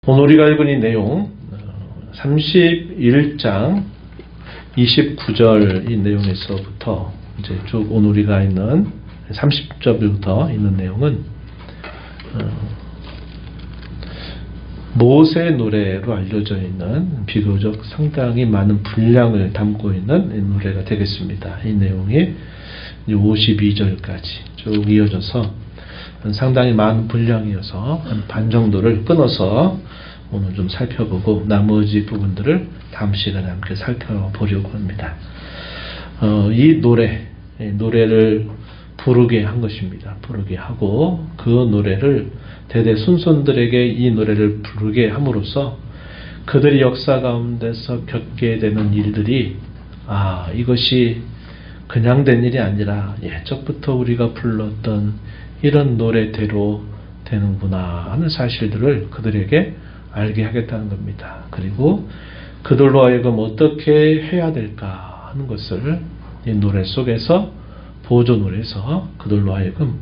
오늘 우리가 읽은 이 내용 31장 29절 이 내용에서부터 이제 쭉 오늘 우리가 있는 30절부터 있는 내용은 모세 노래로 알려져 있는 비교적 상당히 많은 분량을 담고 있는 이 노래가 되겠습니다. 이 내용이 52절까지 쭉 이어져서 상당히 많은 분량이어서 한 반 정도를 끊어서 오늘 좀 살펴보고 나머지 부분들을 다음 시간에 함께 살펴보려고 합니다. 이 노래를 부르게 한 것입니다. 부르게 하고 그 노래를 대대 순손들에게 이 노래를 부르게 함으로써 그들이 역사 가운데서 겪게 되는 일들이 이것이 그냥 된 일이 아니라 예적부터 우리가 불렀던 이런 노래대로 되는구나 하는 사실들을 그들에게 알게 하겠다는 겁니다. 그리고 그들로 하여금 어떻게 해야 될까 하는 것을 이 노래 속에서 보조 노래에서 그들로 하여금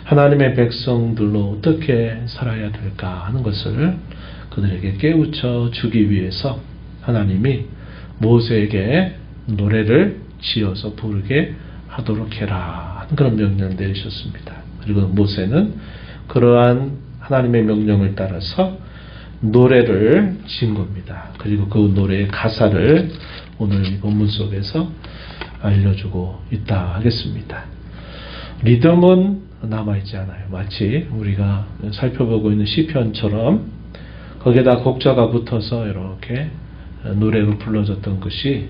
하나님의 백성들로 어떻게 살아야 될까 하는 것을 그들에게 깨우쳐 주기 위해서 하나님이 모세에게 노래를 지어서 부르게 하도록 해라 하는 그런 명령을 내리셨습니다. 그리고 모세는 그러한 하나님의 명령을 따라서 노래를 지은 겁니다. 그리고 그 노래의 가사를 오늘 이 본문 속에서 알려주고 있다 하겠습니다. 리듬은 남아있지 않아요. 마치 우리가 살펴보고 있는 시편처럼 거기에다 곡자가 붙어서 이렇게 노래로 불러졌던 것이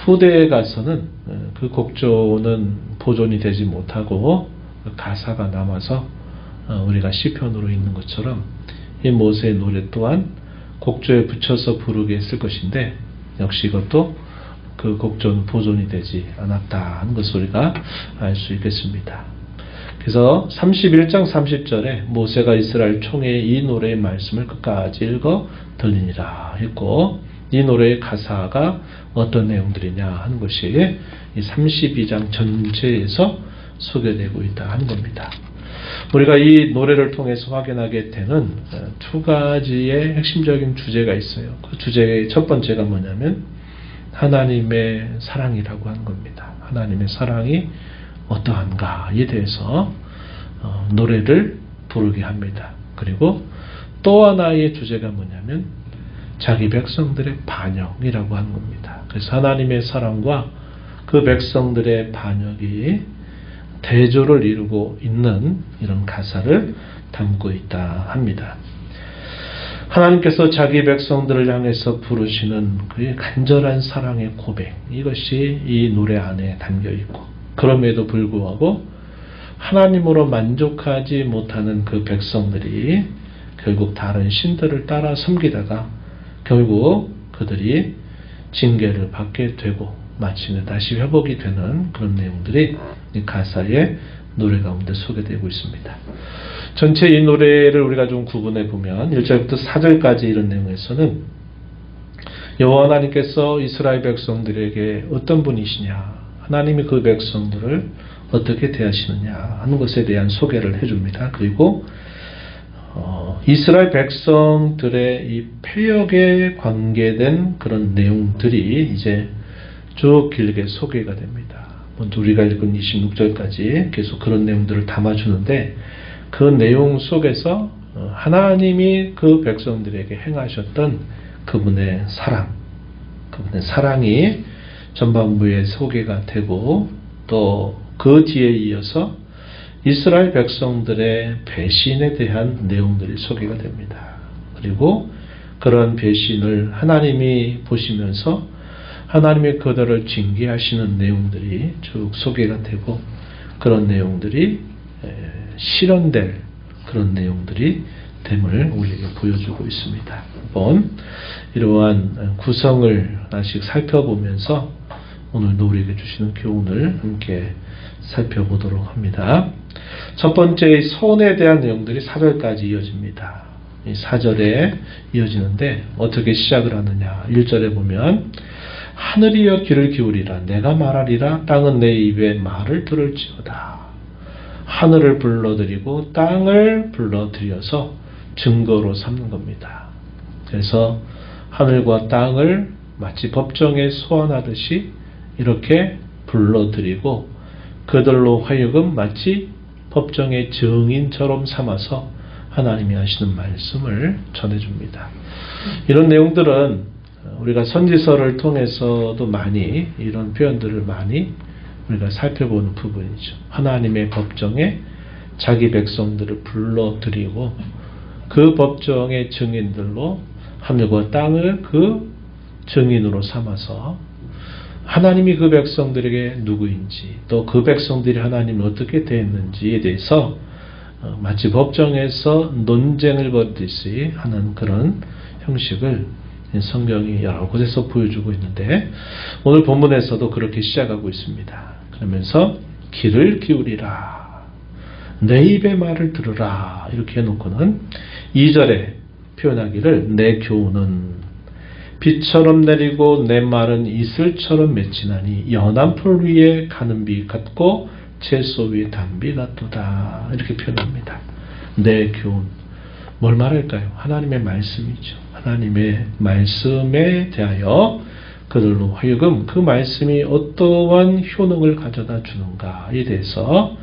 후대에 가서는 그 곡조는 보존이 되지 못하고 가사가 남아서 우리가 시편으로 읽는 것처럼 이 모세의 노래 또한 곡조에 붙여서 부르게 했을 것인데 역시 이것도 그 곡조는 보존이 되지 않았다 하는 것을 우리가 알 수 있겠습니다. 그래서 31장 30절에 모세가 이스라엘 총회에 이 노래의 말씀을 끝까지 읽어 들리니라 했고 이 노래의 가사가 어떤 내용들이냐 하는 것이 이 32장 전체에서 소개되고 있다 하는 겁니다. 우리가 이 노래를 통해서 확인하게 되는 두 가지의 핵심적인 주제가 있어요. 그 주제의 첫 번째가 뭐냐면 하나님의 사랑이라고 하는 겁니다. 하나님의 사랑이 어떠한가에 대해서 노래를 부르게 합니다. 그리고 또 하나의 주제가 뭐냐면 자기 백성들의 반역이라고 하는 겁니다. 그래서 하나님의 사랑과 그 백성들의 반역이 대조를 이루고 있는 이런 가사를 담고 있다 합니다. 하나님께서 자기 백성들을 향해서 부르시는 그 간절한 사랑의 고백, 이것이 이 노래 안에 담겨 있고 그럼에도 불구하고 하나님으로 만족하지 못하는 그 백성들이 결국 다른 신들을 따라 섬기다가 결국 그들이 징계를 받게 되고 마침내 다시 회복이 되는 그런 내용들이 이 가사의 노래 가운데 소개되고 있습니다. 전체 이 노래를 우리가 좀 구분해 보면 1절부터 4절까지 이런 내용에서는 여호와 하나님께서 이스라엘 백성들에게 어떤 분이시냐, 하나님이 그 백성들을 어떻게 대하시느냐 하는 것에 대한 소개를 해줍니다. 그리고 이스라엘 백성들의 이 패역에 관계된 그런 내용들이 이제 쭉 길게 소개가 됩니다. 먼저 우리가 읽은 26절까지 계속 그런 내용들을 담아주는데 그 내용 속에서 하나님이 그 백성들에게 행하셨던 그분의 사랑이 전반부에 소개가 되고 또 그 뒤에 이어서 이스라엘 백성들의 배신에 대한 내용들이 소개가 됩니다. 그리고 그런 배신을 하나님이 보시면서 하나님의 그들을 징계하시는 내용들이 쭉 소개가 되고 그런 내용들이 실현될 그런 내용들이 됨을 우리에게 보여주고 있습니다. 한번 이러한 구성을 하나씩 살펴보면서 오늘도 우리에게 주시는 교훈을 함께 살펴보도록 합니다. 첫 번째 선에 대한 내용들이 4절까지 이어집니다. 이 4절에 이어지는데 어떻게 시작을 하느냐. 1절에 보면 하늘이여 귀를 기울이라 내가 말하리라 땅은 내 입의 말을 들을지어다. 하늘을 불러들이고 땅을 불러들여서 증거로 삼는 겁니다. 그래서 하늘과 땅을 마치 법정에 소환하듯이 이렇게 불러들이고 그들로 하여금 마치 법정의 증인처럼 삼아서 하나님이 하시는 말씀을 전해줍니다. 이런 내용들은 우리가 선지서를 통해서도 많이 이런 표현들을 많이 우리가 살펴보는 부분이죠. 하나님의 법정에 자기 백성들을 불러들이고 그 법정의 증인들로 하늘과 땅을 그 증인으로 삼아서 하나님이 그 백성들에게 누구인지 또 그 백성들이 하나님을 어떻게 대했는지에 대해서 마치 법정에서 논쟁을 벌이듯이 하는 그런 형식을 성경이 여러 곳에서 보여주고 있는데 오늘 본문에서도 그렇게 시작하고 있습니다. 그러면서 귀를 기울이라 내 입의 말을 들으라 이렇게 해놓고는 2절에 표현하기를 내 교훈은 비처럼 내리고 내 말은 이슬처럼 맺히나니 연한 풀 위에 가는 비 같고 채소 위에 단비 같도다 이렇게 표현합니다. 내 교훈 뭘 말할까요? 하나님의 말씀이죠. 하나님의 말씀에 대하여 그들로 하여금 그 말씀이 어떠한 효능을 가져다 주는가에 대해서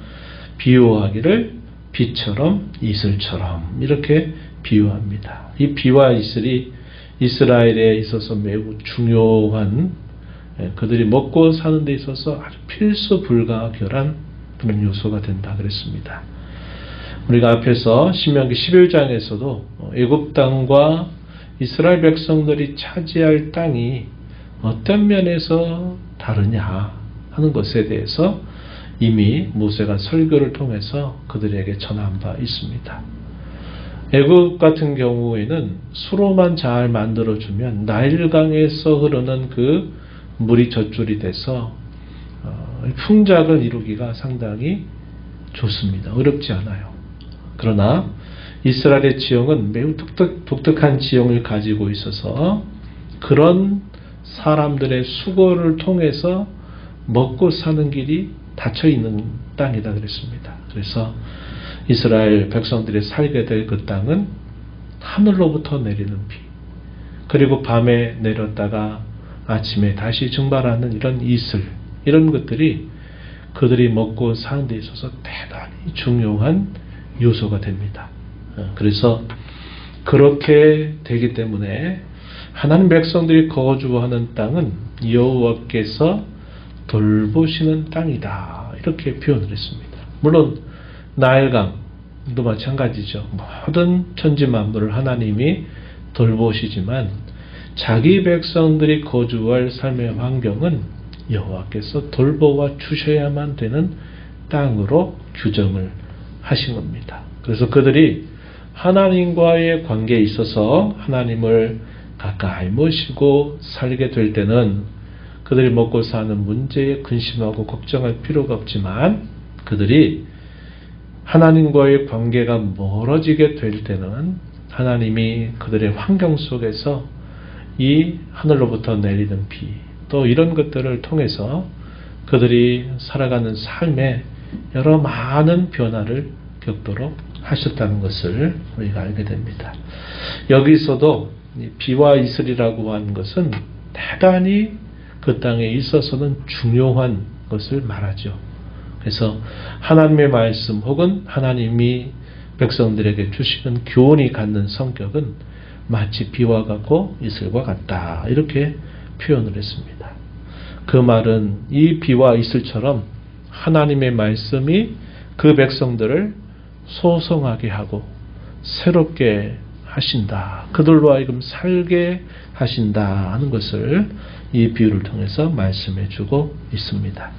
비유하기를 비처럼 이슬처럼 이렇게 비유합니다. 이 비와 이슬이 이스라엘에 있어서 매우 중요한 그들이 먹고 사는 데 있어서 아주 필수 불가결한 그런 요소가 된다 그랬습니다. 우리가 앞에서 신명기 11장에서도 애굽 땅과 이스라엘 백성들이 차지할 땅이 어떤 면에서 다르냐 하는 것에 대해서 이미 모세가 설교를 통해서 그들에게 전한 바 있습니다. 애굽 같은 경우에는 수로만 잘 만들어주면 나일강에서 흐르는 그 물이 젖줄이 돼서 풍작을 이루기가 상당히 좋습니다. 어렵지 않아요. 그러나 이스라엘의 지형은 매우 독특한 지형을 가지고 있어서 그런 사람들의 수고를 통해서 먹고 사는 길이 닫혀있는 땅이다 그랬습니다. 그래서 이스라엘 백성들이 살게 될 그 땅은 하늘로부터 내리는 비 그리고 밤에 내렸다가 아침에 다시 증발하는 이런 이슬 이런 것들이 그들이 먹고 사는 데 있어서 대단히 중요한 요소가 됩니다. 그래서 그렇게 되기 때문에 하나님 백성들이 거주하는 땅은 여호와께서 돌보시는 땅이다 이렇게 표현을 했습니다. 물론 나일강도 마찬가지죠. 모든 천지만물을 하나님이 돌보시지만 자기 백성들이 거주할 삶의 환경은 여호와께서 돌보아 주셔야만 되는 땅으로 규정을 하신 겁니다. 그래서 그들이 하나님과의 관계에 있어서 하나님을 가까이 모시고 살게 될 때는 그들이 먹고 사는 문제에 근심하고 걱정할 필요가 없지만 그들이 하나님과의 관계가 멀어지게 될 때는 하나님이 그들의 환경 속에서 이 하늘로부터 내리는 비, 또 이런 것들을 통해서 그들이 살아가는 삶에 여러 많은 변화를 겪도록 하셨다는 것을 우리가 알게 됩니다. 여기서도 비와 이슬이라고 하는 것은 대단히 그 땅에 있어서는 중요한 것을 말하죠. 그래서 하나님의 말씀 혹은 하나님이 백성들에게 주시는 교훈이 갖는 성격은 마치 비와 같고 이슬과 같다 이렇게 표현을 했습니다. 그 말은 이 비와 이슬처럼 하나님의 말씀이 그 백성들을 소성하게 하고 새롭게 하신다. 그들로 하여금 살게 하신다 하는 것을 이 비유를 통해서 말씀해 주고 있습니다.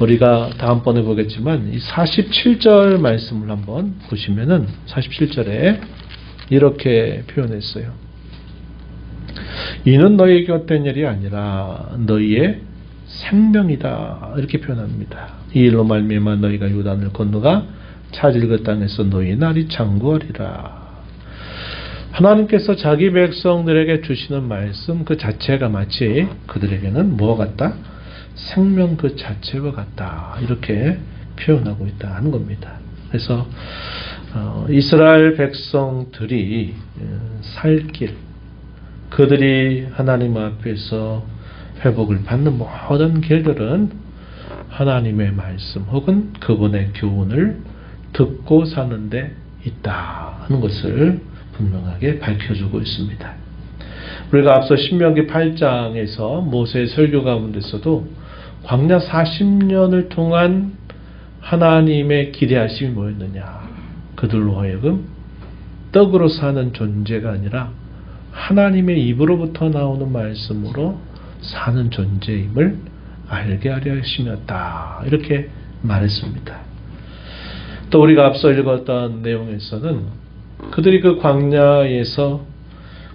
우리가 다음번에 보겠지만 이 47절 말씀을 한번 보시면은 47절에 이렇게 표현했어요. 이는 너희에게 헛된 일이 아니라 너희의 생명이다 이렇게 표현합니다. 이 일로 말미암아 너희가 요단을 건너가 차질 그 땅에서 너희의 날이 장구하리라. 하나님께서 자기 백성들에게 주시는 말씀 그 자체가 마치 그들에게는 뭐와 같다? 생명 그 자체와 같다 이렇게 표현하고 있다는 겁니다. 그래서 이스라엘 백성들이 살 길, 그들이 하나님 앞에서 회복을 받는 모든 길들은 하나님의 말씀 혹은 그분의 교훈을 듣고 사는 데 있다 하는 것을 분명하게 밝혀주고 있습니다. 우리가 앞서 신명기 8장에서 모세의 설교 가운데서도 광야 40년을 동안 하나님의 기대하심이 뭐였느냐, 그들로 하여금 떡으로 사는 존재가 아니라 하나님의 입으로부터 나오는 말씀으로 사는 존재임을 알게 하려 하심이었다, 이렇게 말했습니다. 또 우리가 앞서 읽었던 내용에서는 그들이 그 광야에서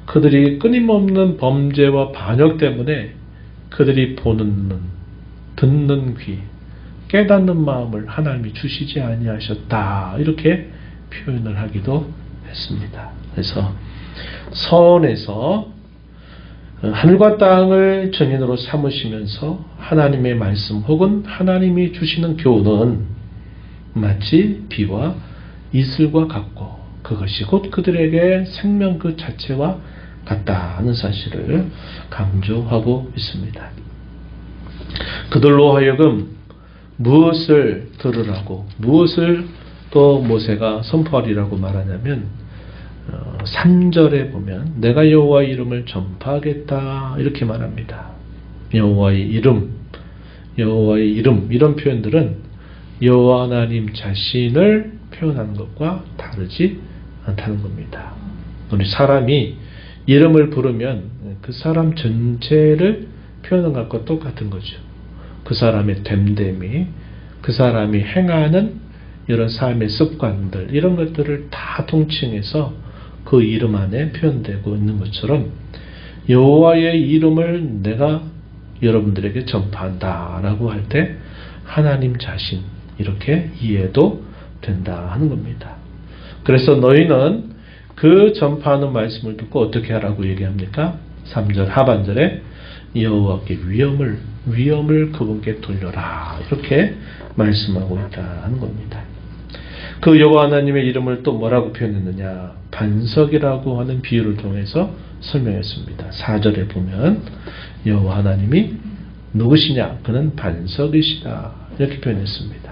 그들이 끊임없는 범죄와 반역 때문에 그들이 보는 눈, 듣는 귀, 깨닫는 마음을 하나님이 주시지 아니하셨다, 이렇게 표현을 하기도 했습니다. 그래서 서원에서 하늘과 땅을 증인으로 삼으시면서 하나님의 말씀 혹은 하나님이 주시는 교훈은 마치 비와 이슬과 같고 그것이 곧 그들에게 생명 그 자체와 같다는 사실을 강조하고 있습니다. 그들로 하여금 무엇을 들으라고, 무엇을 또 모세가 선포하리라고 말하냐면 3절에 보면 내가 여호와의 이름을 전파하겠다, 이렇게 말합니다. 여호와의 이름 이런 표현들은 여호와 하나님 자신을 표현하는 것과 다르지 않다는 겁니다. 우리 사람이 이름을 부르면 그 사람 전체를 표현하는 것과 똑같은 거죠. 그 사람의 됨됨이, 그 사람이 행하는 이런 삶의 습관들, 이런 것들을 다 통칭해서 그 이름 안에 표현되고 있는 것처럼 여호와의 이름을 내가 여러분들에게 전파한다 라고 할 때 하나님 자신, 이렇게 이해도 된다 하는 겁니다. 그래서 너희는 그 전파하는 말씀을 듣고 어떻게 하라고 얘기합니까? 3절 하반절에 여호와께 위엄을 그분께 돌려라, 이렇게 말씀하고 있다 하는 겁니다. 그 여호와 하나님의 이름을 또 뭐라고 표현했느냐, 반석이라고 하는 비유를 통해서 설명했습니다. 4절에 보면 여호와 하나님이 누구시냐, 그는 반석이시다, 이렇게 표현했습니다.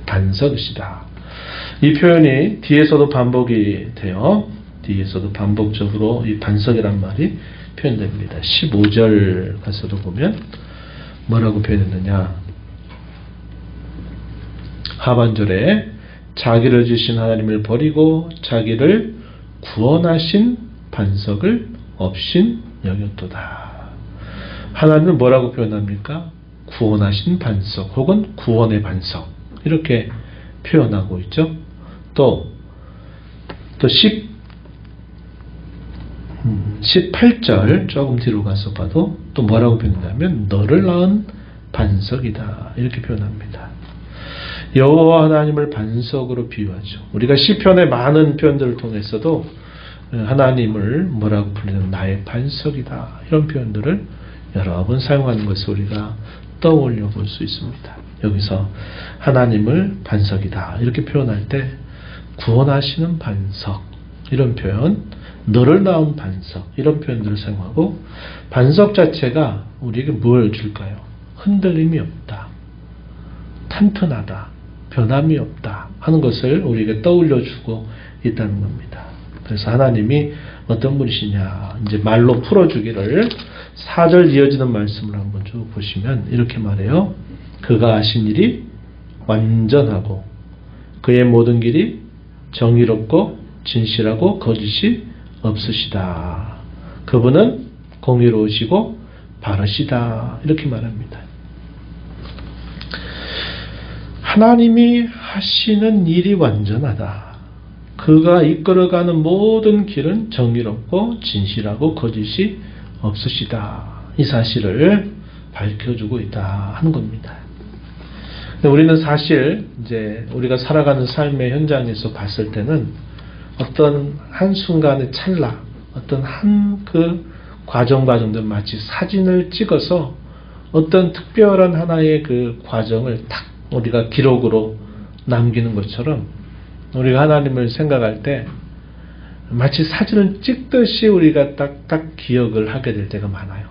반석이시다. 이 표현이 뒤에서도 반복이 돼요. 뒤에서도 반복적으로 이 반석이란 말이 표현됩니다. 15절 가서도 보면 뭐라고 표현했느냐, 하반절에 자기를 지으신 하나님을 버리고 자기를 구원하신 반석을 없인 여겼도다. 하나님은 뭐라고 표현합니까? 구원하신 반석 혹은 구원의 반석, 이렇게 표현하고 있죠. 또 18절 조금 뒤로 가서 봐도 또 뭐라고 표현하냐면 너를 낳은 반석이다, 이렇게 표현합니다. 여호와 하나님을 반석으로 비유하죠. 우리가 시편의 많은 표현들을 통해서도 하나님을 뭐라고 부르는 나의 반석이다, 이런 표현들을 여러 번 사용하는 것을 우리가 떠올려 볼 수 있습니다. 여기서 하나님을 반석이다 이렇게 표현할 때 구원하시는 반석, 이런 표현, 너를 낳은 반석, 이런 표현들을 사용하고, 반석 자체가 우리에게 뭘 줄까요? 흔들림이 없다, 탄탄하다, 변함이 없다 하는 것을 우리에게 떠올려주고 있다는 겁니다. 그래서 하나님이 어떤 분이시냐, 이제 말로 풀어주기를 4절 이어지는 말씀을 한번 쭉 보시면 이렇게 말해요. 그가 하신 일이 완전하고 그의 모든 길이 정의롭고 진실하고 거짓이 없으시다. 그분은 공의로우시고 바르시다, 이렇게 말합니다. 하나님이 하시는 일이 완전하다. 그가 이끌어가는 모든 길은 정의롭고 진실하고 거짓이 없으시다. 이 사실을 밝혀주고 있다 하는 겁니다. 근데 우리는 사실 이제 우리가 살아가는 삶의 현장에서 봤을 때는 어떤 한순간의 찰나, 어떤 한 그 과정들 마치 사진을 찍어서 어떤 특별한 하나의 그 과정을 딱 우리가 기록으로 남기는 것처럼 우리가 하나님을 생각할 때 마치 사진을 찍듯이 우리가 딱딱 기억을 하게 될 때가 많아요.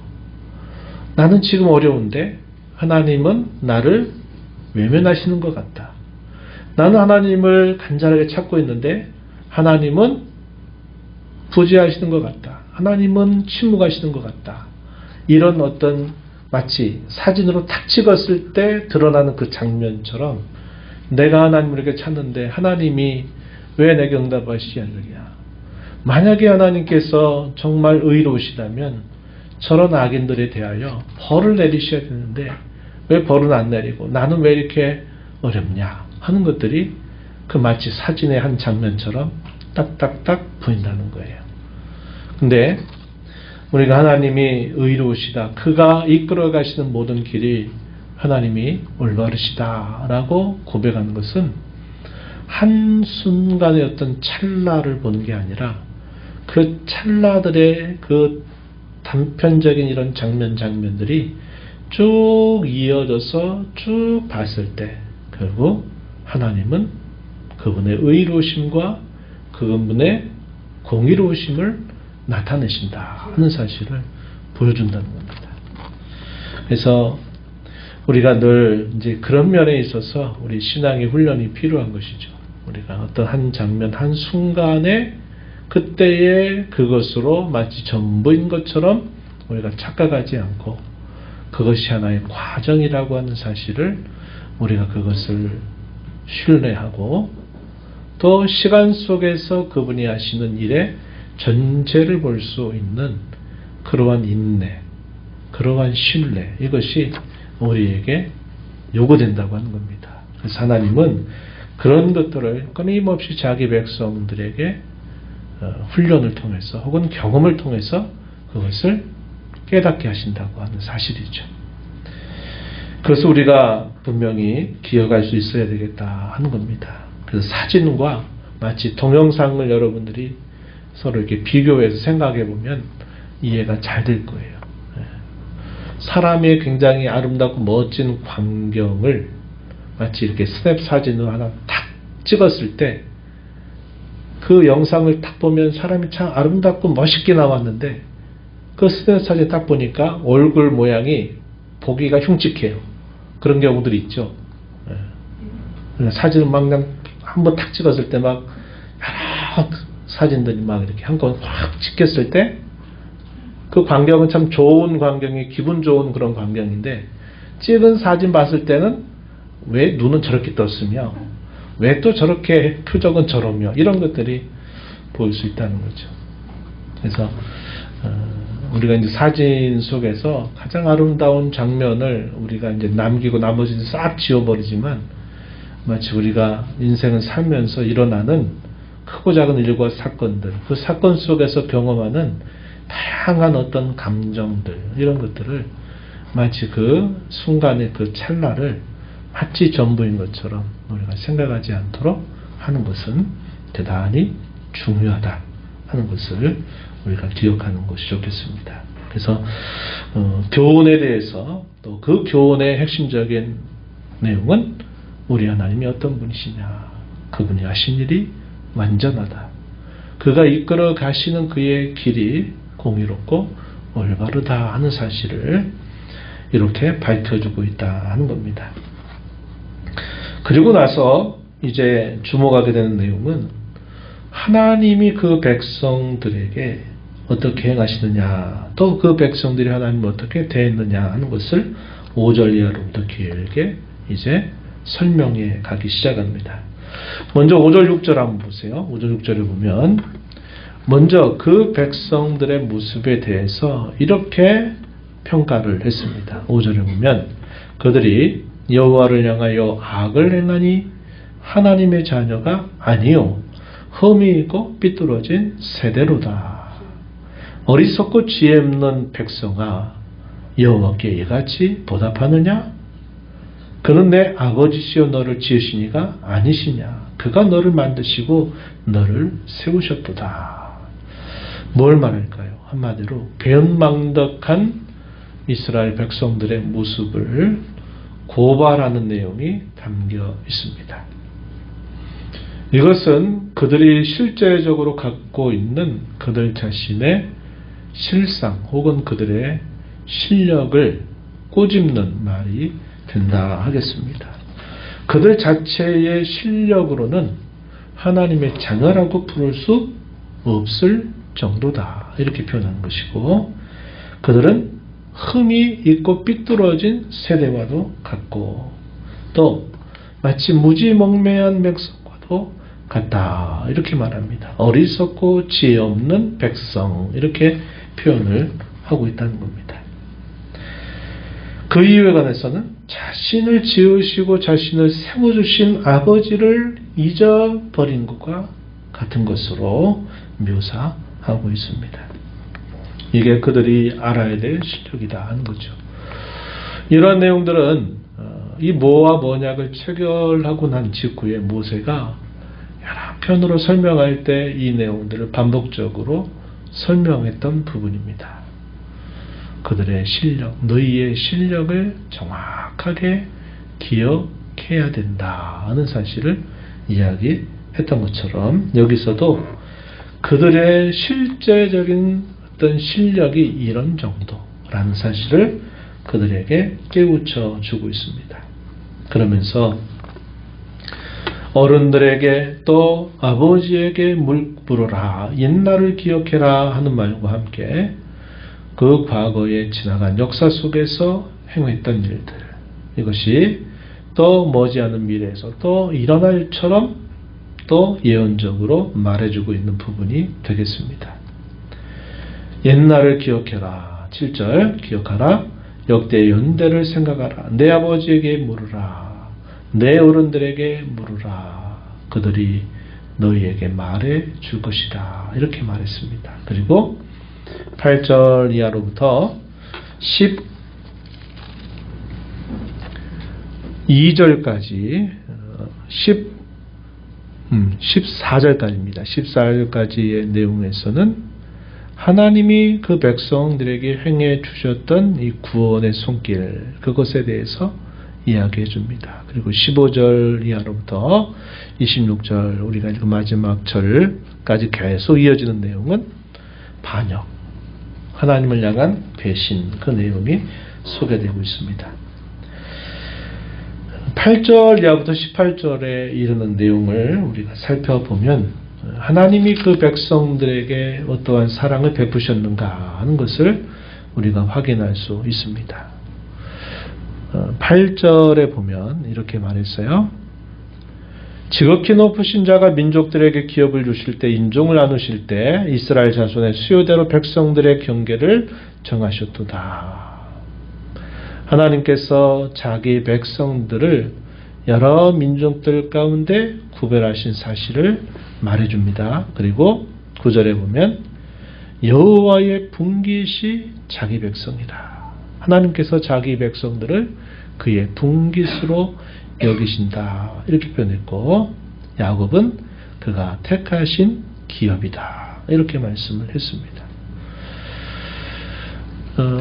나는 지금 어려운데 하나님은 나를 외면하시는 것 같다. 나는 하나님을 간절하게 찾고 있는데 하나님은 부재하시는 것 같다. 하나님은 침묵하시는 것 같다. 이런 어떤 마치 사진으로 탁 찍었을 때 드러나는 그 장면처럼 내가 하나님을 이렇게 찾는데 하나님이 왜 내게 응답하시지 않느냐. 만약에 하나님께서 정말 의로우시다면 저런 악인들에 대하여 벌을 내리셔야 되는데 왜 벌은 안 내리고 나는 왜 이렇게 어렵냐 하는 것들이 그 마치 사진의 한 장면처럼 딱딱딱 보인다는 거예요. 근데 우리가 하나님이 의로우시다. 그가 이끌어 가시는 모든 길이 하나님이 올바르시다 라고 고백하는 것은 한순간의 어떤 찰나를 보는 게 아니라 그 찰나들의 그 단편적인 이런 장면들이 쭉 이어져서 쭉 봤을 때 결국 하나님은 그분의 의로우심과 그분의 공의로우심을 나타내신다 하는 사실을 보여준다는 겁니다. 그래서 우리가 늘 이제 그런 면에 있어서 우리 신앙의 훈련이 필요한 것이죠. 우리가 어떤 한 장면, 한 순간에 그때의 그것으로 마치 전부인 것처럼 우리가 착각하지 않고 그것이 하나의 과정이라고 하는 사실을 우리가 그것을 신뢰하고 또 시간 속에서 그분이 하시는 일의 전체를 볼 수 있는 그러한 인내, 그러한 신뢰, 이것이 우리에게 요구된다고 하는 겁니다. 그래서 하나님은 그런 것들을 끊임없이 자기 백성들에게 훈련을 통해서 혹은 경험을 통해서 그것을 깨닫게 하신다고 하는 사실이죠. 그래서 우리가 분명히 기억할 수 있어야 되겠다 하는 겁니다. 그래서 사진과 마치 동영상을 여러분들이 서로 이렇게 비교해서 생각해 보면 이해가 잘 될 거예요. 사람의 굉장히 아름답고 멋진 광경을 마치 이렇게 스냅 사진으로 하나 탁 찍었을 때 그 영상을 딱 보면 사람이 참 아름답고 멋있게 나왔는데 그 스냅 사진 딱 보니까 얼굴 모양이 보기가 흉측해요. 그런 경우들이 있죠. 사진을 막 한번 탁 찍었을 때 막 여러 사진들이 막 이렇게 한꺼번에 확 찍혔을 때 그 광경은 참 좋은 광경이 기분 좋은 그런 광경인데 찍은 사진 봤을 때는 왜 눈은 저렇게 떴으며 왜 또 저렇게 표정은 저러며 이런 것들이 보일 수 있다는 거죠. 그래서 우리가 이제 사진 속에서 가장 아름다운 장면을 우리가 이제 남기고 나머지는 싹 지워버리지만 마치 우리가 인생을 살면서 일어나는 크고 작은 일과 사건들, 그 사건 속에서 경험하는 다양한 어떤 감정들, 이런 것들을 마치 그 순간의 그 찰나를 마치 전부인 것처럼 우리가 생각하지 않도록 하는 것은 대단히 중요하다 하는 것을 우리가 기억하는 것이 좋겠습니다. 그래서 교훈에 대해서 또 그 교훈의 핵심적인 내용은 우리 하나님이 어떤 분이시냐, 그분이 하신 일이 완전하다, 그가 이끌어 가시는 그의 길이 공의롭고 올바르다 하는 사실을 이렇게 밝혀주고 있다 하는 겁니다. 그리고 나서 이제 주목하게 되는 내용은 하나님이 그 백성들에게 어떻게 행하시느냐, 또 그 백성들이 하나님을 어떻게 대했느냐 하는 것을 5절 이하로부터 길게 이제 설명해 가기 시작합니다. 먼저 5절 6절 한번 보세요. 5절 6절을 보면 먼저 그 백성들의 모습에 대해서 이렇게 평가를 했습니다. 5절에 보면 그들이 여호와를 향하여 악을 행하니 하나님의 자녀가 아니요 흠이 있고 삐뚤어진 세대로다. 어리석고 지혜 없는 백성아, 여호와께 이같이 보답하느냐? 그는 내 아버지시여 너를 지으시니가 아니시냐? 그가 너를 만드시고 너를 세우셨도다. 뭘 말할까요? 한마디로 배은망덕한 이스라엘 백성들의 모습을 고발하는 내용이 담겨 있습니다. 이것은 그들이 실제적으로 갖고 있는 그들 자신의 실상 혹은 그들의 실력을 꼬집는 말이 된다 하겠습니다. 그들 자체의 실력으로는 하나님의 자녀라고 부를 수 없을 정도다 이렇게 표현한 것이고, 그들은 흠이 있고 삐뚤어진 세대와도 같고 또 마치 무지몽매한 백성과도 같다 이렇게 말합니다. 어리석고 지혜 없는 백성 이렇게 표현을 하고 있다는 겁니다. 그 이유에 관해서는 자신을 지으시고 자신을 세워주신 아버지를 잊어버린 것과 같은 것으로 묘사하고 있습니다. 이게 그들이 알아야 될 실력이다 하는 거죠. 이런 내용들은 이 뭐와 뭐냐를 체결하고 난 직후에 모세가 여러 편으로 설명할 때 이 내용들을 반복적으로 설명했던 부분입니다. 그들의 실력, 너희의 실력을 정확하게 기억해야 된다 하는 사실을 이야기했던 것처럼 여기서도 그들의 실제적인 어떤 실력이 이런 정도라는 사실을 그들에게 깨우쳐 주고 있습니다. 그러면서 어른들에게 또 아버지에게 물으라, 옛날을 기억해라 하는 말과 함께 그 과거에 지나간 역사 속에서 행했던 일들, 이것이 또 머지않은 미래에서 또 일어날 일처럼 또 예언적으로 말해주고 있는 부분이 되겠습니다. 옛날을 기억해라. 7절 기억하라. 역대 연대를 생각하라. 내 아버지에게 물으라. 내 어른들에게 물으라. 그들이 너희에게 말해 줄 것이다. 이렇게 말했습니다. 그리고 8절 이하로부터 12절까지 14절까지입니다. 14절까지의 내용에서는 하나님이 그 백성들에게 행해 주셨던 이 구원의 손길, 그것에 대해서 이야기해 줍니다. 그리고 15절 이하로부터 26절, 우리가 그 마지막 절까지 계속 이어지는 내용은 반역, 하나님을 향한 배신, 그 내용이 소개되고 있습니다. 8절 이하부터 18절에 이르는 내용을 우리가 살펴보면 하나님이 그 백성들에게 어떠한 사랑을 베푸셨는가 하는 것을 우리가 확인할 수 있습니다. 8절에 보면 이렇게 말했어요. 지극히 높으신 자가 민족들에게 기업을 주실 때, 인종을 나누실 때 이스라엘 자손의 수요대로 백성들의 경계를 정하셨도다. 하나님께서 자기 백성들을 여러 민족들 가운데 구별하신 사실을 말해줍니다. 그리고 9절에 보면 여호와의 분깃이 자기 백성이라. 하나님께서 자기 백성들을 그의 분깃으로 여기신다. 이렇게 표현했고, 야곱은 그가 택하신 기업이다. 이렇게 말씀을 했습니다.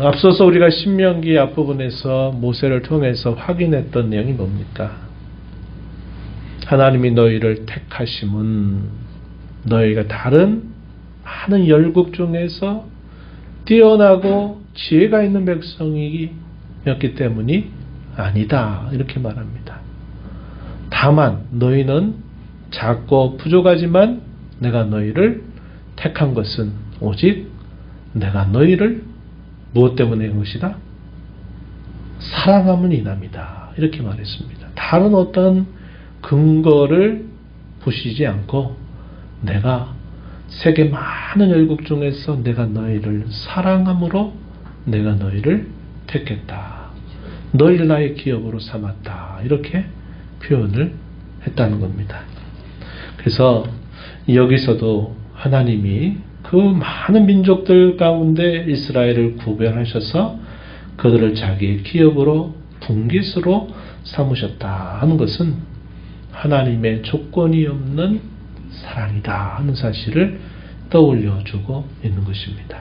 앞서서 우리가 신명기 앞부분에서 모세를 통해서 확인했던 내용이 뭡니까? 하나님이 너희를 택하심은 너희가 다른 많은 열국 중에서 뛰어나고 지혜가 있는 백성이었기 때문이 아니다. 이렇게 말합니다. 다만 너희는 작고 부족하지만 내가 너희를 택한 것은 오직 내가 너희를 무엇 때문에 한 것이다? 사랑함은 인함이다. 이렇게 말했습니다. 다른 어떤 근거를 보시지 않고 내가 세계 많은 열국 중에서 내가 너희를 사랑함으로 내가 너희를 택했다. 너희를 나의 기업으로 삼았다. 이렇게 표현을 했다는 겁니다. 그래서 여기서도 하나님이 그 많은 민족들 가운데 이스라엘을 구별하셔서 그들을 자기의 기업으로 분깃으로 삼으셨다 하는 것은 하나님의 조건이 없는 사랑이다 하는 사실을 떠올려주고 있는 것입니다.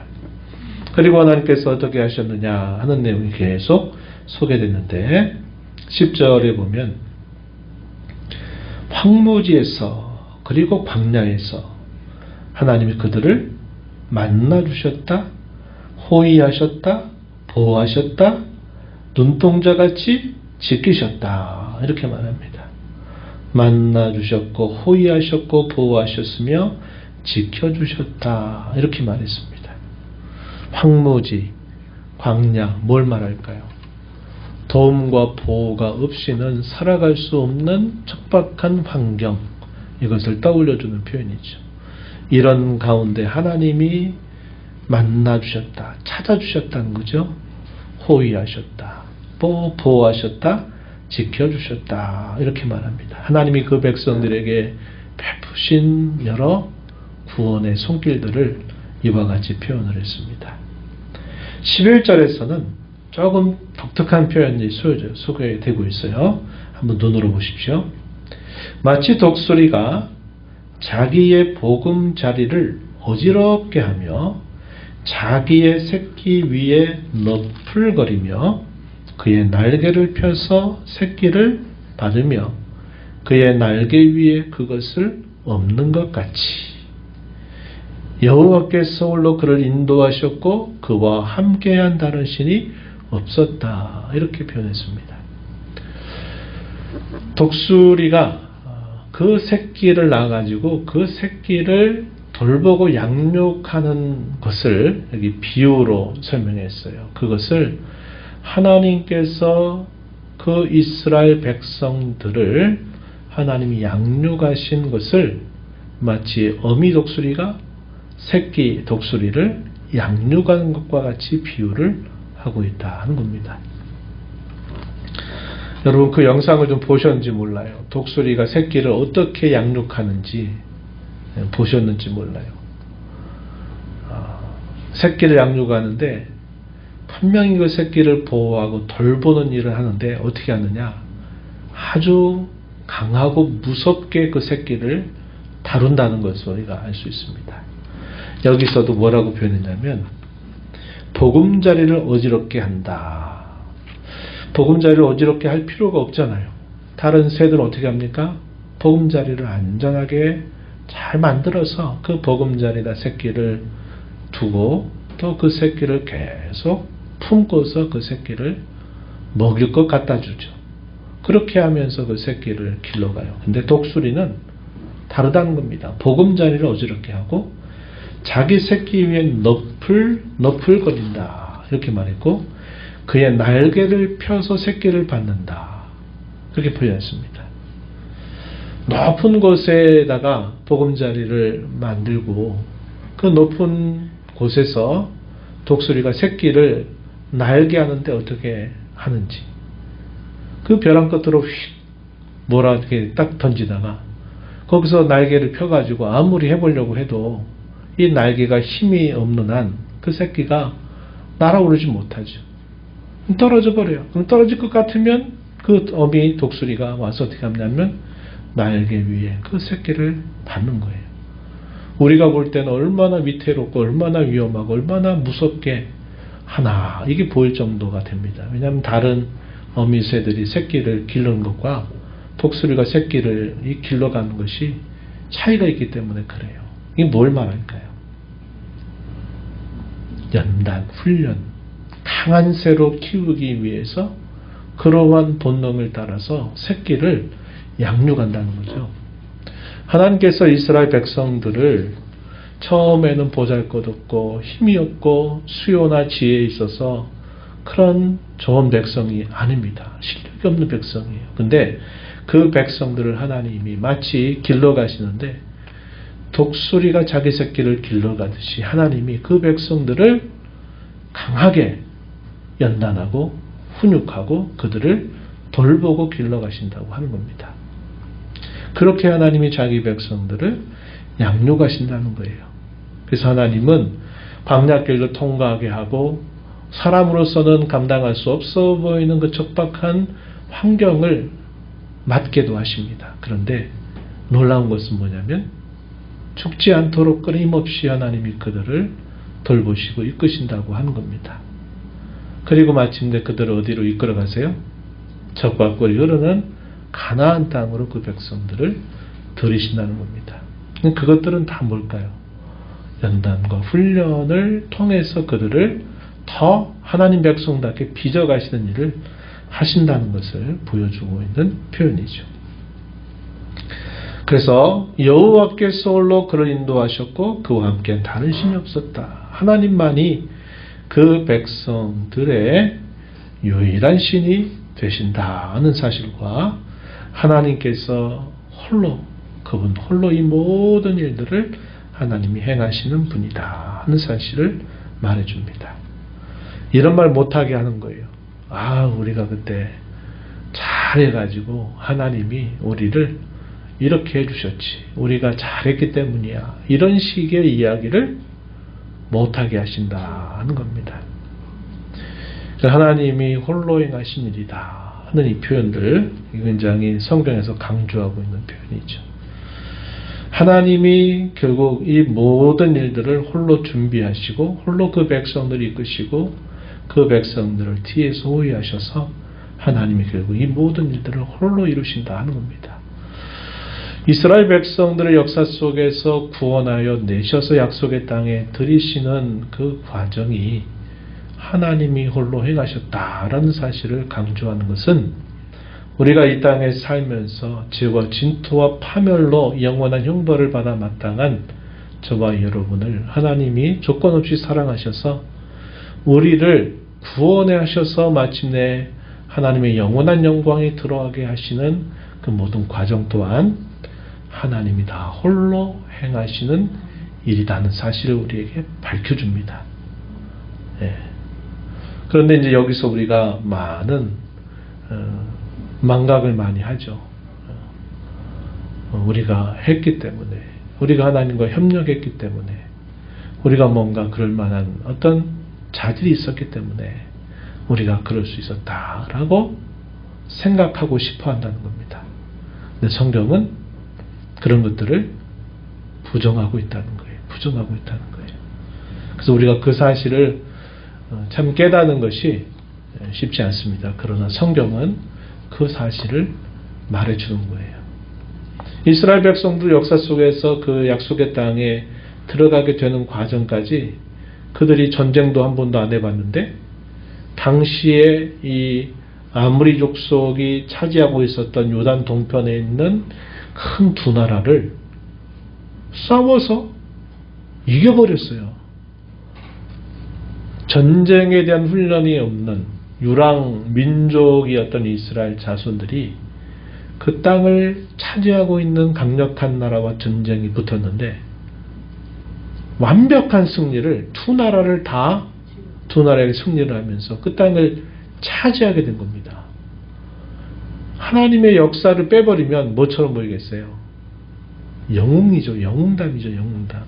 그리고 하나님께서 어떻게 하셨느냐 하는 내용이 계속 소개됐는데 10절에 보면 황무지에서 그리고 광야에서 하나님이 그들을 만나주셨다, 호위하셨다, 보호하셨다, 눈동자같이 지키셨다. 이렇게 말합니다. 만나주셨고 호위하셨고 보호하셨으며 지켜주셨다. 이렇게 말했습니다. 황무지, 광야, 뭘 말할까요? 도움과 보호가 없이는 살아갈 수 없는 척박한 환경, 이것을 떠올려주는 표현이죠. 이런 가운데 하나님이 만나주셨다, 찾아주셨다는 거죠. 호위하셨다, 보호하셨다, 지켜주셨다. 이렇게 말합니다. 하나님이 그 백성들에게 베푸신 여러 구원의 손길들을 이와 같이 표현을 했습니다. 11절에서는 조금 독특한 표현이 소개되고 있어요. 한번 눈으로 보십시오. 마치 독수리가 자기의 보금자리를 어지럽게 하며 자기의 새끼 위에 너풀거리며 그의 날개를 펴서 새끼를 받으며 그의 날개 위에 그것을 엎는 것 같이 여호와께서 홀로 그를 인도하셨고 그와 함께한 다른 신이 없었다. 이렇게 표현했습니다. 독수리가 그 새끼를 낳아가지고 그 새끼를 돌보고 양육하는 것을 여기 비유로 설명했어요. 그것을 하나님께서 그 이스라엘 백성들을 하나님이 양육하신 것을 마치 어미 독수리가 새끼 독수리를 양육하는 것과 같이 비유를 하고 있다 하는 겁니다. 여러분 그 영상을 좀 보셨는지 몰라요. 독수리가 새끼를 어떻게 양육하는지 보셨는지 몰라요. 새끼를 양육하는데 분명히 그 새끼를 보호하고 돌보는 일을 하는데 어떻게 하느냐, 아주 강하고 무섭게 그 새끼를 다룬다는 것을 우리가 알 수 있습니다. 여기서도 뭐라고 표현했냐면 보금자리를 어지럽게 한다. 보금자리를 어지럽게 할 필요가 없잖아요. 다른 새들은 어떻게 합니까? 보금자리를 안전하게 잘 만들어서 그 보금자리에다 새끼를 두고 또 그 새끼를 계속 품고서 그 새끼를 먹일 것 갖다 주죠. 그렇게 하면서 그 새끼를 길러가요. 근데 독수리는 다르다는 겁니다. 보금자리를 어지럽게 하고 자기 새끼 위에 너풀거린다. 이렇게 말했고 그의 날개를 펴서 새끼를 받는다. 그렇게 표현했습니다. 높은 곳에다가 보금자리를 만들고 그 높은 곳에서 독수리가 새끼를 날게 하는데 어떻게 하는지 그 벼랑 끝으로 휙 뭐라 이렇게 딱 던지다가 거기서 날개를 펴가지고 아무리 해보려고 해도 이 날개가 힘이 없는 한 그 새끼가 날아오르지 못하죠. 떨어져 버려요. 그럼 떨어질 것 같으면 그 어미 독수리가 와서 어떻게 하냐면 날개 위에 그 새끼를 받는 거예요. 우리가 볼 때는 얼마나 위태롭고 얼마나 위험하고 얼마나 무섭게 하나 이게 보일 정도가 됩니다. 왜냐하면 다른 어미새들이 새끼를 기르는 것과 독수리가 새끼를 길러가는 것이 차이가 있기 때문에 그래요. 이게 뭘 말할까요? 연단, 훈련, 강한 새로 키우기 위해서 그러한 본능을 따라서 새끼를 양육한다는 거죠. 하나님께서 이스라엘 백성들을 처음에는 보잘것없고 힘이 없고 수요나 지혜에 있어서 그런 좋은 백성이 아닙니다. 실력이 없는 백성이에요. 근데 그 백성들을 하나님이 마치 길러가시는데 독수리가 자기 새끼를 길러가듯이 하나님이 그 백성들을 강하게 연단하고 훈육하고 그들을 돌보고 길러가신다고 하는 겁니다. 그렇게 하나님이 자기 백성들을 양육하신다는 거예요. 그래서 하나님은 광야길을 통과하게 하고 사람으로서는 감당할 수 없어 보이는 그 척박한 환경을 맞게도 하십니다. 그런데 놀라운 것은 뭐냐면 죽지 않도록 끊임없이 하나님이 그들을 돌보시고 이끄신다고 하는 겁니다. 그리고 마침내 그들을 어디로 이끌어 가세요? 적과 꿀이 흐르는 가나안 땅으로 그 백성들을 들이신다는 겁니다. 그것들은 다 뭘까요? 연단과 훈련을 통해서 그들을 더 하나님 백성답게 빚어가시는 일을 하신다는 것을 보여주고 있는 표현이죠. 그래서 여호와께서 홀로 그를 인도하셨고 그와 함께 다른 신이 없었다. 하나님만이 그 백성들의 유일한 신이 되신다는 사실과 하나님께서 그분 홀로 이 모든 일들을 하나님이 행하시는 분이다 하는 사실을 말해줍니다. 이런 말 못하게 하는 거예요. 우리가 그때 잘해가지고 하나님이 우리를 이렇게 해주셨지. 우리가 잘했기 때문이야. 이런 식의 이야기를 못하게 하신다는 겁니다. 하나님이 홀로 행하신 일이다 하는 이 표현들 굉장히 성경에서 강조하고 있는 표현이죠. 하나님이 결국 이 모든 일들을 홀로 준비하시고 홀로 그 백성들을 이끄시고 그 백성들을 뒤에서 호위하셔서 하나님이 결국 이 모든 일들을 홀로 이루신다 하는 겁니다. 이스라엘 백성들의 역사 속에서 구원하여 내셔서 약속의 땅에 들이시는 그 과정이 하나님이 홀로 행하셨다라는 사실을 강조하는 것은 우리가 이 땅에 살면서 죄와 진토와 파멸로 영원한 형벌을 받아 마땅한 저와 여러분을 하나님이 조건 없이 사랑하셔서 우리를 구원해 하셔서 마침내 하나님의 영원한 영광에 들어가게 하시는 그 모든 과정 또한 하나님이 다 홀로 행하시는 일이라는 사실을 우리에게 밝혀줍니다. 그런데 이제 여기서 우리가 많은 망각을 많이 하죠. 우리가 했기 때문에, 우리가 하나님과 협력했기 때문에, 우리가 뭔가 그럴 만한 어떤 자질이 있었기 때문에 우리가 그럴 수 있었다라고 생각하고 싶어 한다는 겁니다. 근데 성경은 그런 것들을 부정하고 있다는 거예요. 부정하고 있다는 거예요. 그래서 우리가 그 사실을 참 깨닫는 것이 쉽지 않습니다. 그러나 성경은 그 사실을 말해주는 거예요. 이스라엘 백성들 역사 속에서 그 약속의 땅에 들어가게 되는 과정까지 그들이 전쟁도 한 번도 안 해봤는데 당시에 이 아므리 족속이 차지하고 있었던 요단 동편에 있는 큰 두 나라를 싸워서 이겨버렸어요. 전쟁에 대한 훈련이 없는 유랑 민족이었던 이스라엘 자손들이 그 땅을 차지하고 있는 강력한 나라와 전쟁이 붙었는데 완벽한 승리를 두 나라에게 승리를 하면서 그 땅을 차지하게 된 겁니다. 하나님의 역사를 빼버리면 뭐처럼 보이겠어요? 영웅이죠. 영웅담이죠. 영웅담.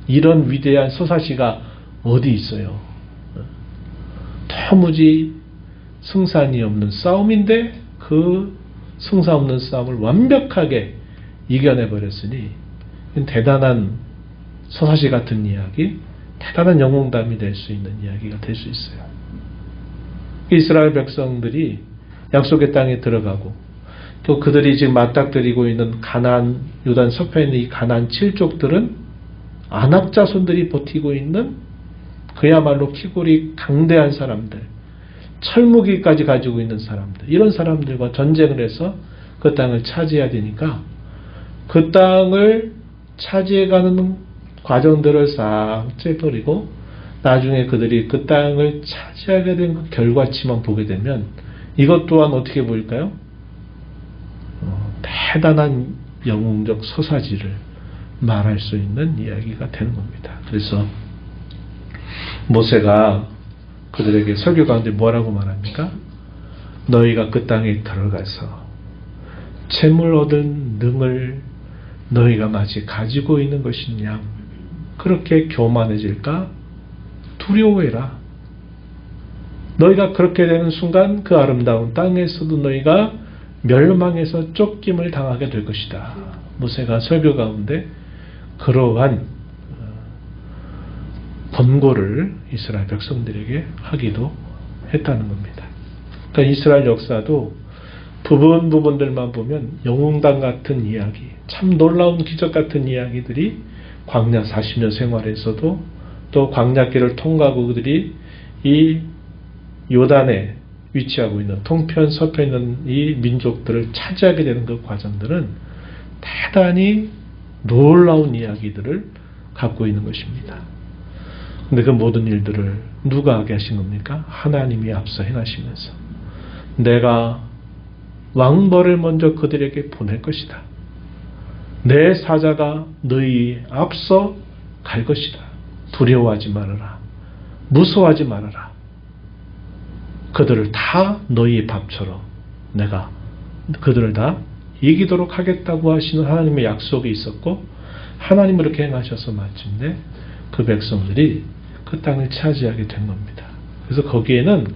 이런 위대한 서사시가 어디 있어요? 도무지 승산이 없는 싸움인데 그 승산 없는 싸움을 완벽하게 이겨내버렸으니 대단한 서사시 같은 이야기, 대단한 영웅담이 될 수 있는 이야기가 될 수 있어요. 이스라엘 백성들이 약속의 땅에 들어가고 또 그들이 지금 맞닥뜨리고 있는 가나안, 요단 서편에 있는 이 가나안 7족들은 아낙 자손들이 버티고 있는 그야말로 키골이 강대한 사람들, 철무기까지 가지고 있는 사람들, 이런 사람들과 전쟁을 해서 그 땅을 차지해야 되니까 그 땅을 차지해가는 과정들을 싹 째버리고 나중에 그들이 그 땅을 차지하게 된 그 결과치만 보게 되면 이것 또한 어떻게 보일까요? 대단한 영웅적 서사지를 말할 수 있는 이야기가 되는 겁니다. 그래서 모세가 그들에게 설교 가운데 뭐라고 말합니까? 너희가 그 땅에 들어가서 재물 얻은 능을 너희가 마치 가지고 있는 것이냐 그렇게 교만해질까 두려워해라. 너희가 그렇게 되는 순간 그 아름다운 땅에서도 너희가 멸망해서 쫓김을 당하게 될 것이다. 모세가 설교 가운데 그러한 권고를 이스라엘 백성들에게 하기도 했다는 겁니다. 그러니까 이스라엘 역사도 부분들만 보면 영웅당 같은 이야기, 참 놀라운 기적 같은 이야기들이 광야 40년 생활에서도 또 광야길을 통과하고 그들이 이 요단에 위치하고 있는 동편 서편에 있는 이 민족들을 차지하게 되는 그 과정들은 대단히 놀라운 이야기들을 갖고 있는 것입니다. 근데 그 모든 일들을 누가 하게 하신 겁니까? 하나님이 앞서 행하시면서 내가 왕벌을 먼저 그들에게 보낼 것이다. 내 사자가 너희 앞서 갈 것이다. 두려워하지 말아라. 무서워하지 말아라. 그들을 다 너희의 밥처럼 내가 그들을 다 이기도록 하겠다고 하시는 하나님의 약속이 있었고 하나님은 그렇게 행하셔서 마침내 그 백성들이 그 땅을 차지하게 된 겁니다. 그래서 거기에는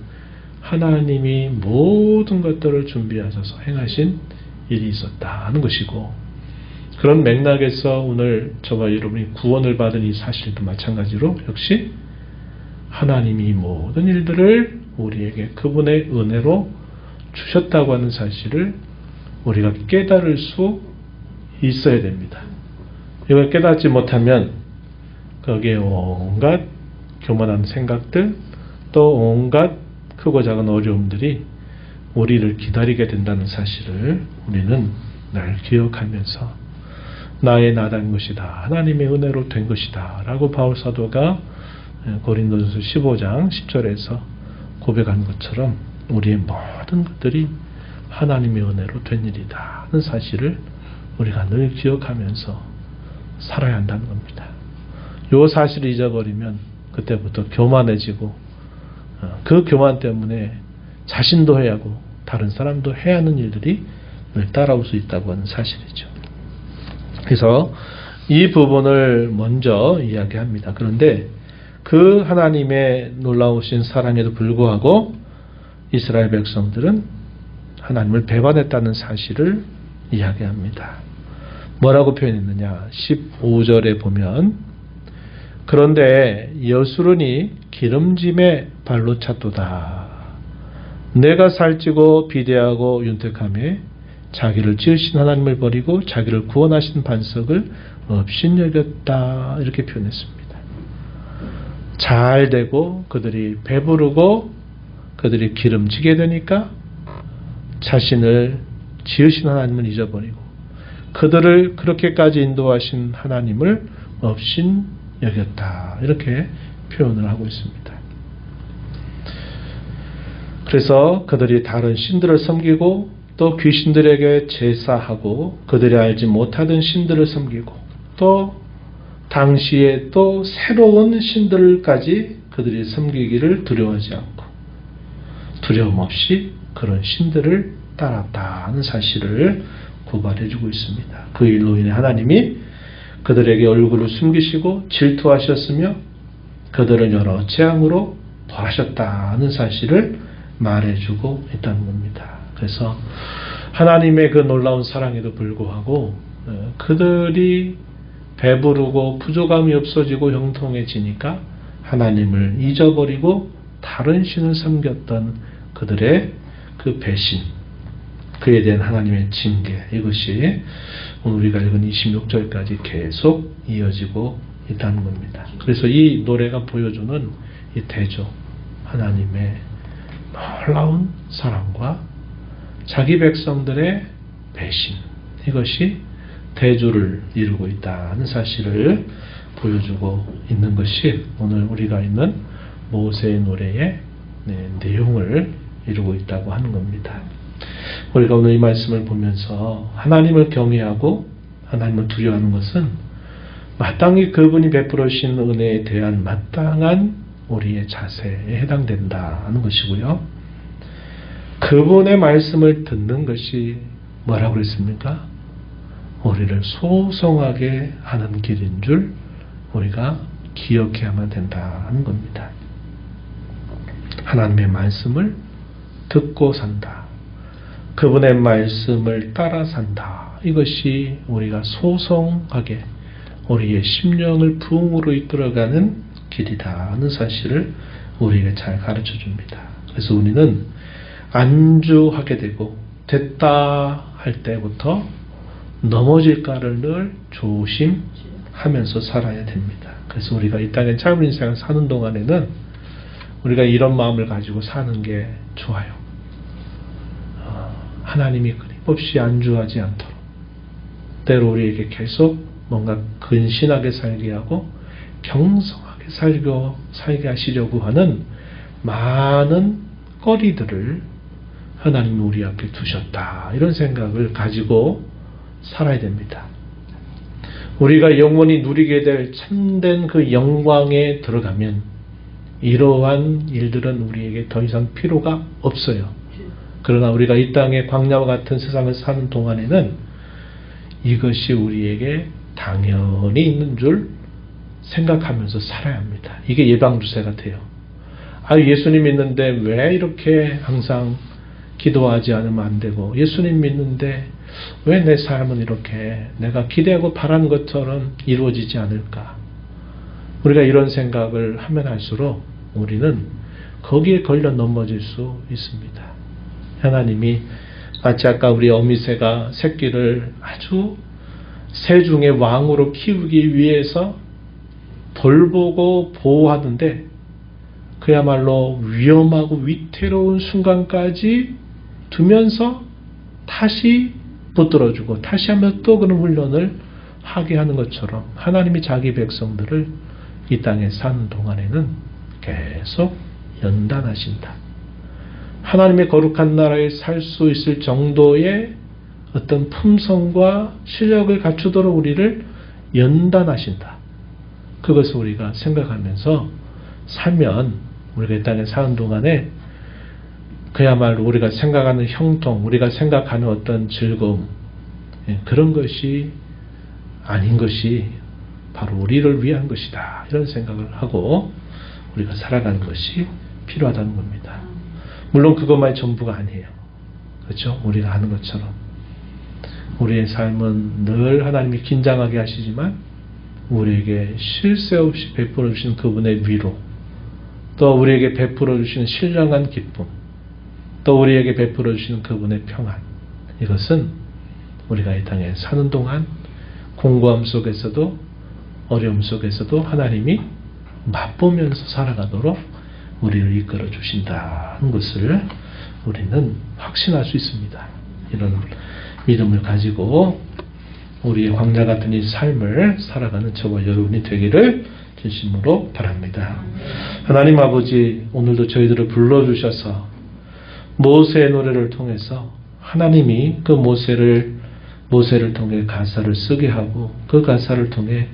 하나님이 모든 것들을 준비하셔서 행하신 일이 있었다 하는 것이고 그런 맥락에서 오늘 저와 여러분이 구원을 받은 이 사실도 마찬가지로 역시 하나님이 모든 일들을 우리에게 그분의 은혜로 주셨다고 하는 사실을 우리가 깨달을 수 있어야 됩니다. 이걸 깨닫지 못하면 거기에 온갖 교만한 생각들 또 온갖 크고 작은 어려움들이 우리를 기다리게 된다는 사실을 우리는 늘 기억하면서 나의 나다인 것이다. 하나님의 은혜로 된 것이다. 라고 바울 사도가 고린도전서 15장 10절에서 고백한 것처럼 우리의 모든 것들이 하나님의 은혜로 된 일이다 하는 사실을 우리가 늘 기억하면서 살아야 한다는 겁니다. 이 사실을 잊어버리면 그때부터 교만해지고 그 교만 때문에 자신도 해야 하고 다른 사람도 해야 하는 일들이 늘 따라올 수 있다고 하는 사실이죠. 그래서 이 부분을 먼저 이야기합니다. 그런데 그 하나님의 놀라우신 사랑에도 불구하고 이스라엘 백성들은 하나님을 배반했다는 사실을 이야기합니다. 뭐라고 표현했느냐? 15절에 보면 그런데 여수론이 기름짐에 발로 찼도다. 내가 살찌고 비대하고 윤택하며 자기를 지으신 하나님을 버리고 자기를 구원하신 반석을 업신여겼다. 이렇게 표현했습니다. 잘 되고 그들이 배부르고 그들이 기름지게 되니까 자신을 지으신 하나님을 잊어버리고 그들을 그렇게까지 인도하신 하나님을 업신여겼다. 이렇게 표현을 하고 있습니다. 그래서 그들이 다른 신들을 섬기고 또 귀신들에게 제사하고 그들이 알지 못하던 신들을 섬기고 또 당시에 또 새로운 신들까지 그들이 섬기기를 두려워하지 않고 두려움 없이 그런 신들을 따랐다 하는 사실을 고발해주고 있습니다. 그 일로 인해 하나님이 그들에게 얼굴을 숨기시고 질투하셨으며 그들을 여러 재앙으로 벌하셨다 하는 사실을 말해주고 있다는 겁니다. 그래서 하나님의 그 놀라운 사랑에도 불구하고 그들이 배부르고 부족함이 없어지고 형통해지니까 하나님을 잊어버리고 다른 신을 섬겼던 그들의 그 배신, 그에 대한 하나님의 징계, 이것이 오늘 우리가 읽은 26절까지 계속 이어지고 있다는 겁니다. 그래서 이 노래가 보여주는 이 대조, 하나님의 놀라운 사랑과 자기 백성들의 배신, 이것이 대조를 이루고 있다는 사실을 보여주고 있는 것이 오늘 우리가 있는 모세의 노래의 내용을 이루고 있다고 하는 겁니다. 우리가 오늘 이 말씀을 보면서 하나님을 경외하고 하나님을 두려워하는 것은 마땅히 그분이 베풀어 주신 은혜에 대한 마땅한 우리의 자세에 해당된다 하는 것이고요. 그분의 말씀을 듣는 것이 뭐라고 그랬습니까? 우리를 소성하게 하는 길인 줄 우리가 기억해야만 된다 하는 겁니다. 하나님의 말씀을 듣고 산다. 그분의 말씀을 따라 산다. 이것이 우리가 소성하게 우리의 심령을 부흥으로 이끌어가는 길이다 하는 사실을 우리에게 잘 가르쳐 줍니다. 그래서 우리는 안주하게 되고 됐다 할 때부터 넘어질까를 늘 조심하면서 살아야 됩니다. 그래서 우리가 이 땅에 짧은 인생을 사는 동안에는 우리가 이런 마음을 가지고 사는 게 좋아요. 하나님이 끊임없이 안주하지 않도록 때로 우리에게 계속 뭔가 근신하게 살게 하고 경성하게 살게 하시려고 하는 많은 거리들을 하나님이 우리 앞에 두셨다. 이런 생각을 가지고 살아야 됩니다. 우리가 영원히 누리게 될 참된 그 영광에 들어가면 이러한 일들은 우리에게 더 이상 필요가 없어요. 그러나 우리가 이 땅의 광야와 같은 세상을 사는 동안에는 이것이 우리에게 당연히 있는 줄 생각하면서 살아야 합니다. 이게 예방주사가 돼요. 예수님 믿는데 왜 이렇게 항상 기도하지 않으면 안 되고, 예수님 믿는데 왜 내 삶은 이렇게 내가 기대하고 바라는 것처럼 이루어지지 않을까? 우리가 이런 생각을 하면 할수록 우리는 거기에 걸려 넘어질 수 있습니다. 하나님이 마치 아까 우리 어미새가 새끼를 아주 새 중의 왕으로 키우기 위해서 돌보고 보호하는데 그야말로 위험하고 위태로운 순간까지 두면서 다시 붙들어주고 다시 한번 또 그런 훈련을 하게 하는 것처럼 하나님이 자기 백성들을 이 땅에 사는 동안에는 계속 연단하신다. 하나님의 거룩한 나라에 살 수 있을 정도의 어떤 품성과 실력을 갖추도록 우리를 연단하신다. 그것을 우리가 생각하면서 살면 우리가 이 땅에 사는 동안에 그야말로 우리가 생각하는 형통, 우리가 생각하는 어떤 즐거움, 그런 것이 아닌 것이 바로 우리를 위한 것이다. 이런 생각을 하고 우리가 살아가는 것이 필요하다는 겁니다. 물론 그것만이 전부가 아니에요. 그렇죠? 우리가 하는 것처럼 우리의 삶은 늘 하나님이 긴장하게 하시지만 우리에게 쉴 새 없이 베풀어 주신 그분의 위로, 또 우리에게 베풀어 주시는 신령한 기쁨, 또 우리에게 베풀어 주시는 그분의 평안, 이것은 우리가 이 땅에 사는 동안 공고함 속에서도 어려움 속에서도 하나님이 맛보면서 살아가도록 우리를 이끌어 주신다는 것을 우리는 확신할 수 있습니다. 이런 믿음을 가지고 우리의 광야 같은 이 삶을 살아가는 저와 여러분이 되기를 진심으로 바랍니다. 하나님 아버지, 오늘도 저희들을 불러주셔서 모세의 노래를 통해서 하나님이 그 모세를 통해 가사를 쓰게 하고 그 가사를 통해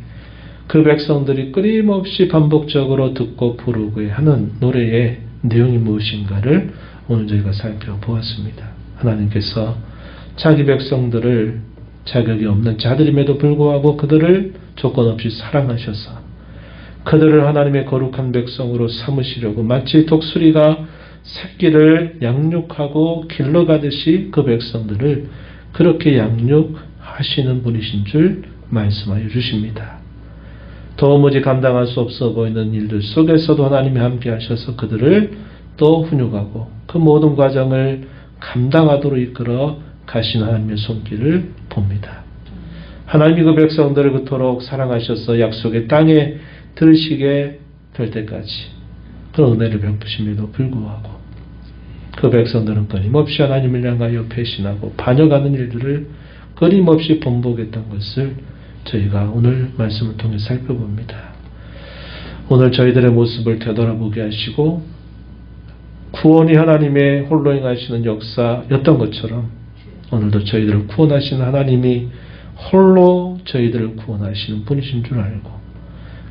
그 백성들이 끊임없이 반복적으로 듣고 부르게 하는 노래의 내용이 무엇인가를 오늘 저희가 살펴보았습니다. 하나님께서 자기 백성들을 자격이 없는 자들임에도 불구하고 그들을 조건 없이 사랑하셔서 그들을 하나님의 거룩한 백성으로 삼으시려고 마치 독수리가 새끼를 양육하고 길러가듯이 그 백성들을 그렇게 양육하시는 분이신 줄 말씀하여 주십니다. 도무지 감당할 수 없어 보이는 일들 속에서도 하나님이 함께 하셔서 그들을 또 훈육하고 그 모든 과정을 감당하도록 이끌어 가신 하나님의 손길을 봅니다. 하나님이 그 백성들을 그토록 사랑하셔서 약속의 땅에 들으시게 될 때까지 그런 은혜를 베푸심에도 불구하고 그 백성들은 끊임없이 하나님을 향하여 배신하고 반역하는 일들을 끊임없이 번복했던 것을 저희가 오늘 말씀을 통해 살펴봅니다. 오늘 저희들의 모습을 되돌아보게 하시고 구원이 하나님의 홀로 행하시는 역사였던 것처럼 오늘도 저희들을 구원하시는 하나님이 홀로 저희들을 구원하시는 분이신 줄 알고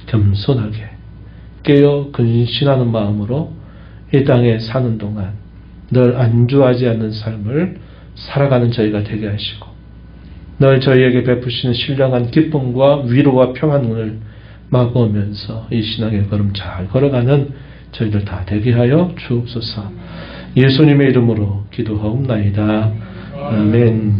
겸손하게 깨어 근신하는 마음으로 이 땅에 사는 동안 늘 안주하지 않는 삶을 살아가는 저희가 되게 하시고 늘 저희에게 베푸시는 신령한 기쁨과 위로와 평안을 막으면서 이 신앙의 걸음 잘 걸어가는 저희들 다 되게 하여 주옵소서. 예수님의 이름으로 기도하옵나이다. 아멘.